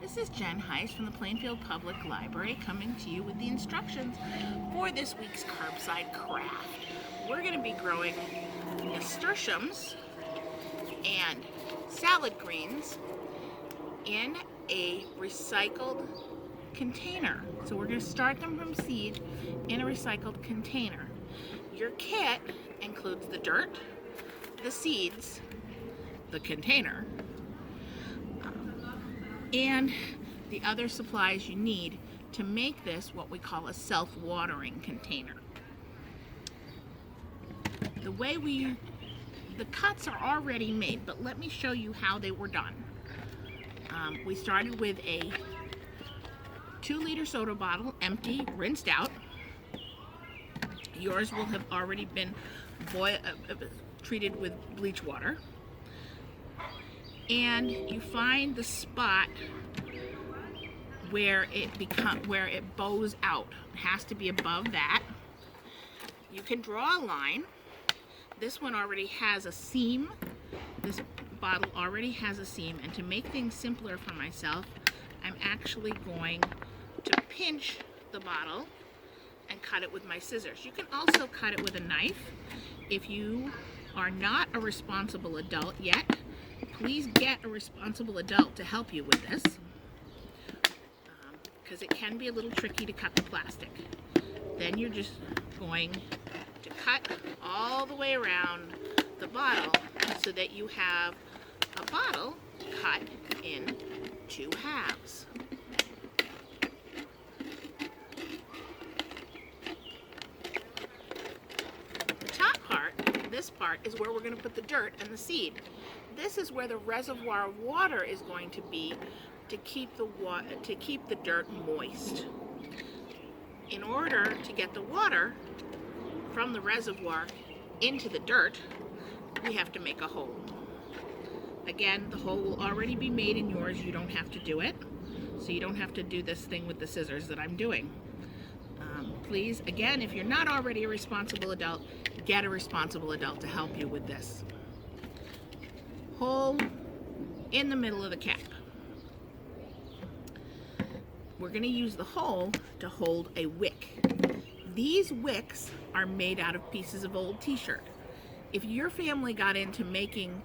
This is Jen Heiss from the Plainfield Public Library coming to you with the instructions for this week's Curbside craft. We're going to be growing nasturtiums and salad greens in a recycled container. So we're going to start them from seed in a recycled container. Your kit includes the dirt, the seeds, the container, and the other supplies you need to make this what we call a self-watering container. The cuts are already made, but let me show you how they were done. We started with a 2-liter soda bottle, empty, rinsed out. Yours will have already been treated with bleach water. And you find the spot where it bows out. It has to be above that. You can draw a line. This one already has a seam. This bottle already has a seam, and to make things simpler for myself, I'm actually going to pinch the bottle and cut it with my scissors. You can also cut it with a knife. If you are not a responsible adult yet, please get a responsible adult to help you with this, because it can be a little tricky to cut the plastic. Then you're just going to cut all the way around the bottle so that you have a bottle cut in 2 halves. The top part, this part, is where we're going to put the dirt and the seed. This is where the reservoir of water is going to be to keep the dirt moist. In order to get the water from the reservoir into the dirt, we have to make a hole. Again, the hole will already be made in yours. You don't have to do it. So you don't have to do this thing with the scissors that I'm doing. Please, again, if you're not already a responsible adult, get a responsible adult to help you with this. Hole in the middle of the cap. We're going to use the hole to hold a wick. These wicks are made out of pieces of old t-shirt. If your family got into making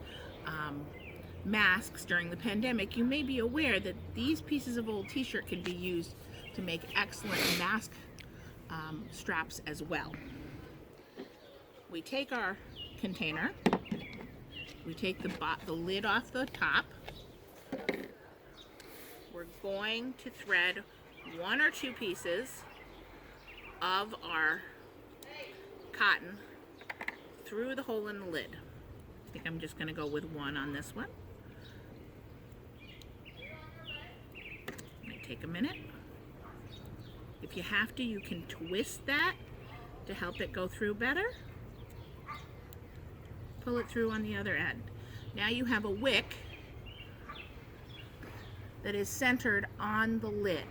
masks during the pandemic, you may be aware that these pieces of old t-shirt can be used to make excellent mask straps as well. We take our container, we take the lid off the top. We're going to thread 1 or 2 pieces of our cotton through the hole in the lid. I think I'm just going to go with 1 on this one. It might take a minute. If you have to, you can twist that to help it go through better. Pull it through on the other end. Now you have a wick that is centered on the lid.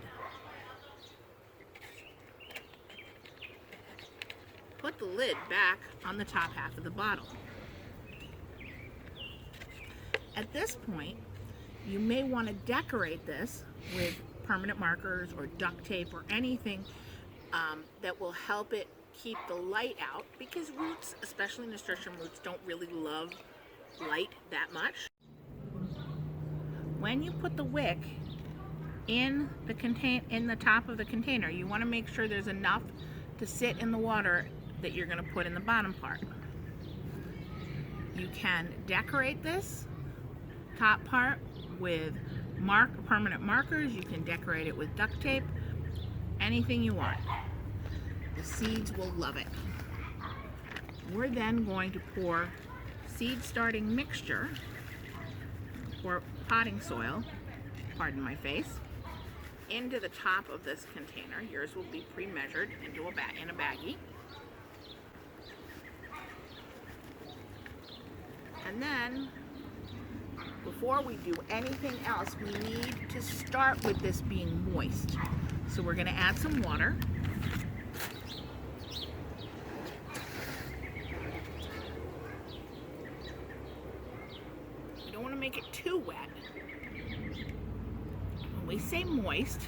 Put the lid back on the top half of the bottle. At this point, you may want to decorate this with permanent markers or duct tape or anything that will help it keep the light out, because roots, especially nasturtium roots, don't really love light that much. When you put the wick in the top of the container, you want to make sure there's enough to sit in the water that you're going to put in the bottom part. You can decorate this top part with permanent markers. You can decorate it with duct tape, anything you want. The seeds will love it. We're then going to pour seed starting mixture, or potting soil, pardon my face, into the top of this container. Yours will be pre-measured into in a baggie. And then, before we do anything else, we need to start with this being moist. So we're going to add some water. You don't want to make it too wet. we say moist,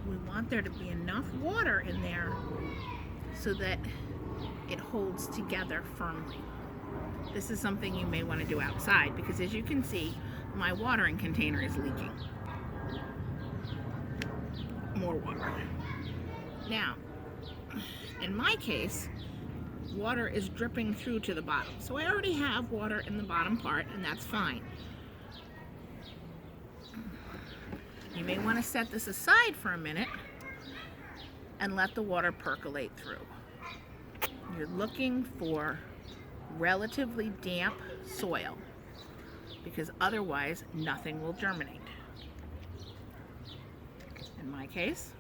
we want there to be enough water in there so that it holds together firmly. This is something you may want to do outside because, as you can see, my watering container is leaking. More water. Now, in my case, water is dripping through to the bottom. So I already have water in the bottom part, and that's fine. You may want to set this aside for a minute and let the water percolate through. You're looking for relatively damp soil because otherwise nothing will germinate. In my case,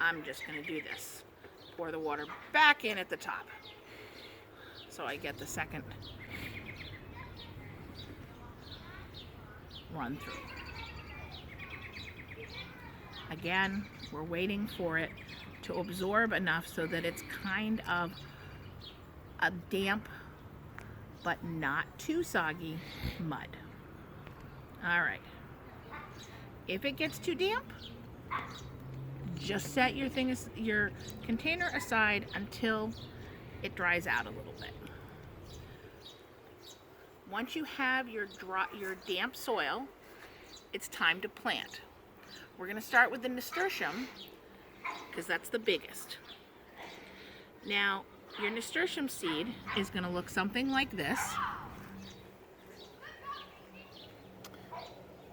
I'm just going to do this. Pour the water back in at the top so I get the second run through. Again, we're waiting for it to absorb enough so that it's kind of a damp but not too soggy mud. All right. If it gets too damp, just set your container aside until it dries out a little bit. Once you have your damp soil, it's time to plant. We're going to start with the nasturtium because that's the biggest. Now, your nasturtium seed is going to look something like this.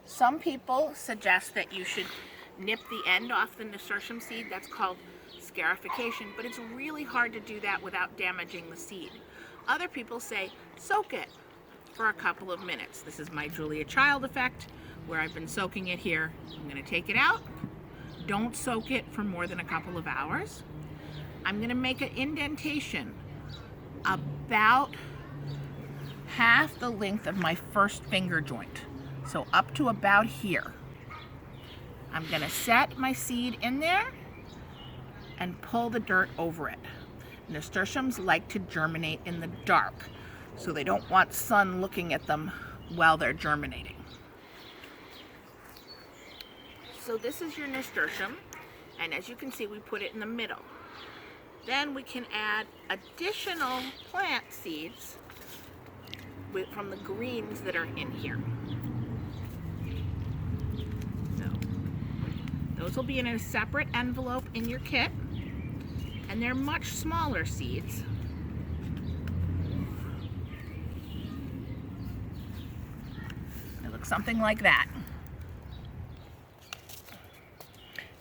Some people suggest that you should nip the end off the nasturtium seed. That's called scarification, but it's really hard to do that without damaging the seed. Other people say soak it for a couple of minutes. This is my Julia Child effect, where I've been soaking it here. I'm going to take it out. Don't soak it for more than a couple of hours. I'm going to make an indentation about half the length of my first finger joint, so up to about here. I'm going to set my seed in there and pull the dirt over it. Nasturtiums like to germinate in the dark, so they don't want sun looking at them while they're germinating. So this is your nasturtium, and as you can see, we put it in the middle. Then we can add additional plant seeds from the greens that are in here. So those will be in a separate envelope in your kit, and they're much smaller seeds. They look something like that.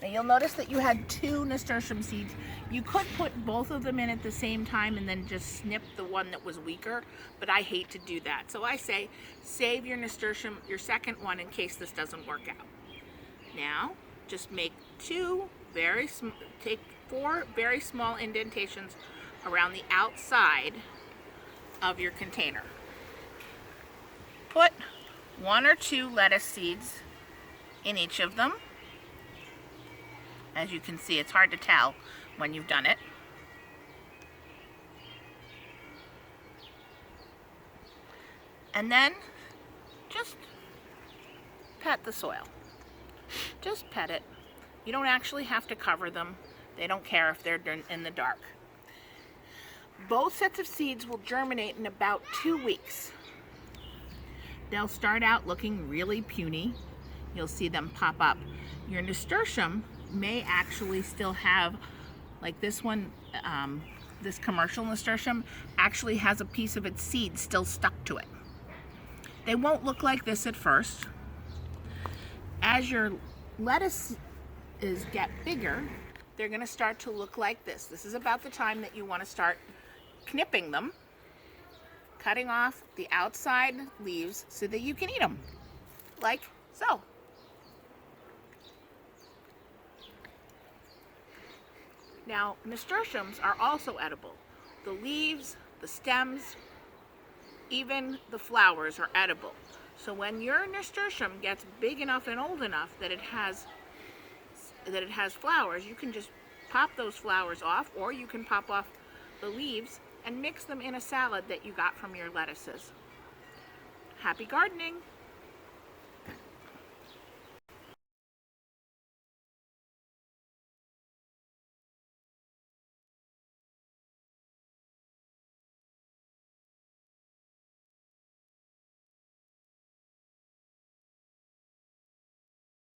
Now you'll notice that you had 2 nasturtium seeds. You could put both of them in at the same time and then just snip the one that was weaker, but I hate to do that. So I say save your nasturtium, your second one, in case this doesn't work out. Now just make take 4 very small indentations around the outside of your container. Put 1 or 2 lettuce seeds in each of them. As you can see, it's hard to tell when you've done it. And then just pet the soil. Just pet it. You don't actually have to cover them. They don't care if they're in the dark. Both sets of seeds will germinate in about 2 weeks. They'll start out looking really puny. You'll see them pop up. Your nasturtium may actually still have, like this one, this commercial nasturtium actually has a piece of its seed still stuck to it. They won't look like this at first. As your lettuces get bigger, they're going to start to look like this. This is about the time that you want to start knipping them, cutting off the outside leaves so that you can eat them, like so. Now, nasturtiums are also edible. The leaves, the stems, even the flowers are edible. So when your nasturtium gets big enough and old enough that it has flowers, you can just pop those flowers off, or you can pop off the leaves and mix them in a salad that you got from your lettuces. Happy gardening!